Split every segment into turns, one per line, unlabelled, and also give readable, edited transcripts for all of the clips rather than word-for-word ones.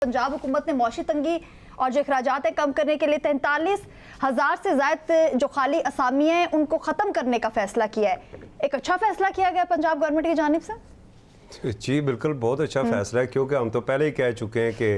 पंजाब हुकूमत ने मौशी तंगी और जो अखराजात है कम करने के लिए 43,000 से ज़ायद जो खाली असामी हैं उनको ख़त्म करने का फैसला किया है। एक अच्छा फैसला किया गया पंजाब गवर्नमेंट की जानिब से।
जी बिल्कुल, बहुत अच्छा फैसला है, क्योंकि हम तो पहले ही कह चुके हैं कि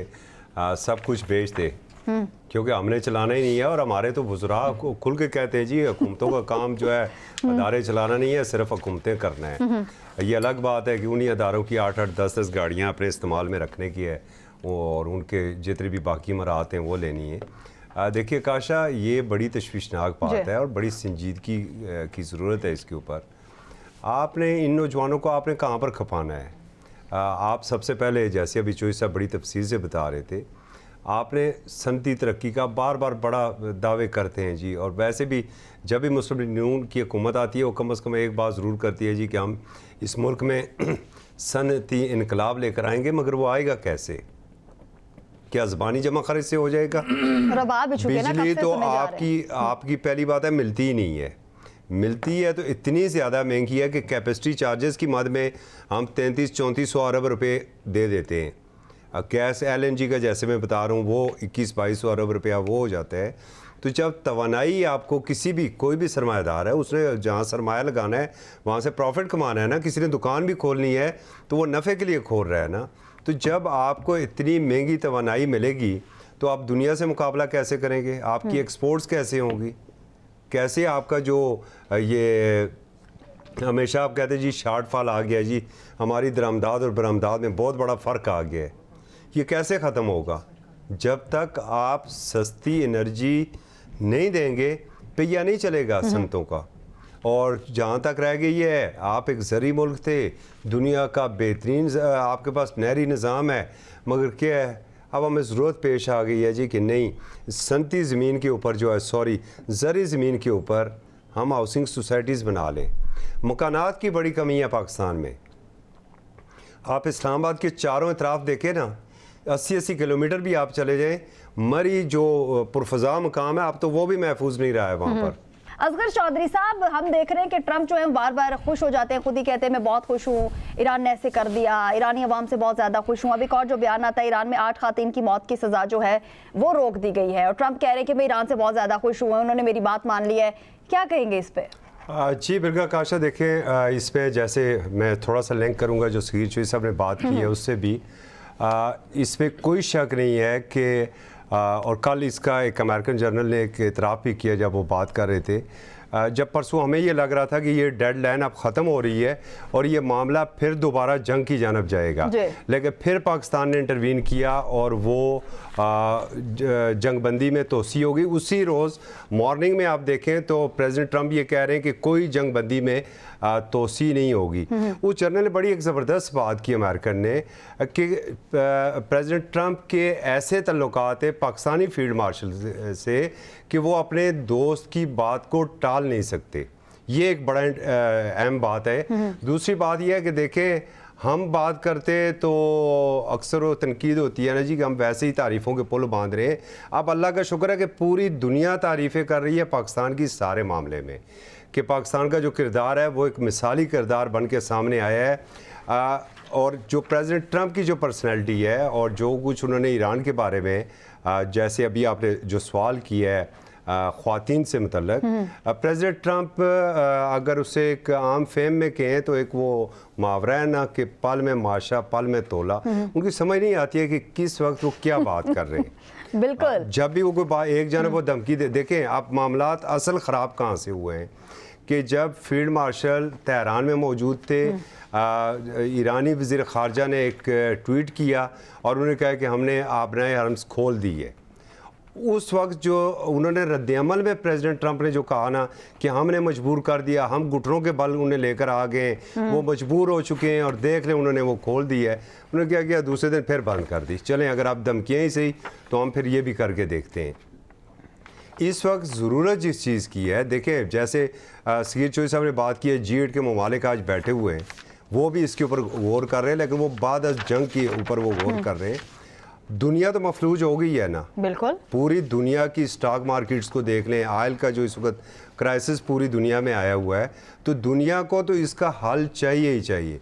सब कुछ बेच दे, क्योंकि हमने चलाना ही नहीं है। और हमारे तो बुजुर्ग को खुल के कहते हैं जी हुकूमतों का काम जो है अदारे चलाना नहीं है, सिर्फ हुकूमतें करना है। ये अलग बात है कि उन्हीं अदारों की 8-8, 10-10 गाड़ियाँ अपने इस्तेमाल में रखने की है और उनके जितने भी बाकी मराहत हैं वो लेनी है। देखिए काशा, ये बड़ी तशवीशनाक बात है और बड़ी संजीदगी की ज़रूरत है इसके ऊपर। आपने इन नौजवानों को आपने कहाँ पर खपाना है? आप सबसे पहले, जैसे अभी चोई साहब बड़ी तफसील से बता रहे थे, आपने सनती तरक्की का बार बार बड़ा दावे करते हैं जी। और वैसे भी जब भी मुस्लिम लीग नून की हुकूमत आती है वो कम अज़ कम एक बात ज़रूर करती है जी कि हम इस मुल्क में सनती इनकलाब लेकर आएंगे, मगर वो आएगा कैसे? क्या ज़बानी जमा खर्च से हो जाएगा? बिजली तो आपकी पहली बात है मिलती ही नहीं है। मिलती है तो इतनी ज़्यादा महंगी है कि कैपेसिटी चार्जेस की मद में हम 3300-3400 अरब रुपए दे देते हैं। गैस LNG का जैसे मैं बता रहा हूँ वो 2100-2200 अरब रुपया वो हो जाता है। तो जब तवानाई आपको कोई भी सरमायादार है, उसने जहाँ सरमाया लगाना है वहाँ से प्रॉफिट कमाना है ना, किसी ने दुकान भी खोलनी है तो वो नफ़े के लिए खोल रहा है ना। तो जब आपको इतनी महंगी तवानाई मिलेगी तो आप दुनिया से मुकाबला कैसे करेंगे? आपकी एक्सपोर्ट्स कैसे होंगी? कैसे आपका जो ये हमेशा आप कहते हैं जी शॉर्टफॉल आ गया जी, हमारी दरामदाद और बरामदाद में बहुत बड़ा फ़र्क आ गया है, ये कैसे ख़त्म होगा? जब तक आप सस्ती एनर्जी नहीं देंगे पहिया नहीं चलेगा सनतों का। और जहाँ तक रह गई है, आप एक ज़री मुल्क थे, दुनिया का बेहतरीन आपके पास नहरी निज़ाम है, मगर क्या है अब हमें ज़रूरत पेश आ गई है जी कि नहीं, सनती ज़मीन के ऊपर जो है ज़री ज़मीन के ऊपर हम हाउसिंग सोसाइटीज़ बना लें। मकानात की बड़ी कमी है पाकिस्तान में। आप इस्लामाबाद के चारों तरफ देखें ना, 80-80 किलोमीटर भी आप चले जाएं, मरी जो पुरफजा मकाम है, आप तो वो भी महफूज नहीं रहा है वहाँ पर।
असगर चौधरी साहब, हम देख रहे हैं कि ट्रंप जो है बार बार खुश हो जाते हैं, खुद ही कहते हैं मैं बहुत खुश हूँ, ईरान ने ऐसे कर दिया, ईरानी अवाम से बहुत ज़्यादा खुश हूँ। अभी एक और जो बयान आता है, ईरान में 8 ख़ातीन की मौत की सज़ा जो है वो रोक दी गई है और ट्रंप कह रहे हैं कि मैं ईरान से बहुत ज़्यादा खुश हूँ, उन्होंने मेरी बात मान ली है। क्या कहेंगे इस पर?
जी बिल्कुल काशा, देखें इस पर जैसे मैं थोड़ा सा लिंक करूँगा जो सगीर चोई साहब ने बात की है उससे भी। इस पर कोई शक नहीं है कि और कल इसका एक अमेरिकन जर्नल ने एक इतराफ़ भी किया जब वो बात कर रहे थे। जब परसों हमें ये लग रहा था कि ये डेडलाइन अब ख़त्म हो रही है और ये मामला फिर दोबारा जंग की जानब जाएगा, लेकिन फिर पाकिस्तान ने इंटरवीन किया और वो जंगबंदी में तोसी होगी। उसी रोज़ मॉर्निंग में आप देखें तो प्रेसिडेंट ट्रंप ये कह रहे हैं कि कोई जंगबंदी में तोसी नहीं होगी। उस जर्नल ने बड़ी एक ज़बरदस्त बात की अमेरिकन ने कि प्रेसिडेंट ट्रंप के ऐसे तल्लुकात है पाकिस्तानी फील्ड मार्शल से कि वो अपने दोस्त की बात को टाल नहीं सकते। ये एक बड़ा अहम बात है। दूसरी बात यह है कि देखें, हम बात करते तो अक्सर वो तनकीद होती है ना जी कि हम वैसे ही तारीफ़ों के पुल बांध रहे हैं। अब अल्लाह का शुक्र है कि पूरी दुनिया तारीफ़ें कर रही है पाकिस्तान की सारे मामले में, कि पाकिस्तान का जो किरदार है वो एक मिसाली किरदार बन के सामने आया है। और जो प्रेसिडेंट ट्रंप की जो पर्सनैलिटी है और जो कुछ उन्होंने ईरान के बारे में जैसे अभी आपने जो सवाल किया है ख़वातीन से मुतल्लक, प्रेसिडेंट ट्रंप अगर उसे एक आम फेम में कहें तो एक वो मुहावरा है ना कि पल में माशा पल में तोला, उनकी समझ नहीं आती है कि किस वक्त वो क्या बात कर रहे हैं।
बिल्कुल,
जब भी वो कोई एक जानब वो धमकी दे, देखें आप मामलात असल ख़राब कहाँ से हुए हैं कि जब फील्ड मार्शल तेहरान में मौजूद थे, ईरानी वज़ीर ख़ारजा ने एक ट्वीट किया और उन्होंने कहा कि हमने आबनाए हरम्स खोल दी है। उस वक्त जो उन्होंने रद्द-ए-अमल में प्रेसिडेंट ट्रंप ने जो कहा ना कि हमने मजबूर कर दिया, हम घुटनों के बल उन्हें लेकर आ गए, वो मजबूर हो चुके हैं और देख लें उन्होंने वो खोल दी है। उन्होंने क्या किया, दूसरे दिन फिर बंद कर दी। चलें अगर आप धमकियाँ ही सही तो हम फिर ये भी करके देखते हैं। इस वक्त ज़रूरत जिस चीज़ की है, देखें जैसे सगीर चोई साहब ने बात की है, G8 के ममालिक आज बैठे हुए हैं, वो भी इसके ऊपर गौर कर रहे हैं, लेकिन वो बाद जंग के ऊपर वो गौर कर रहे हैं। दुनिया तो मफलूज हो गई है ना, बिल्कुल पूरी दुनिया की स्टॉक मार्केट्स को देख लें, ऑयल का जो इस वक्त क्राइसिस पूरी दुनिया में आया हुआ है, तो दुनिया को तो इसका हल चाहिए ही चाहिए।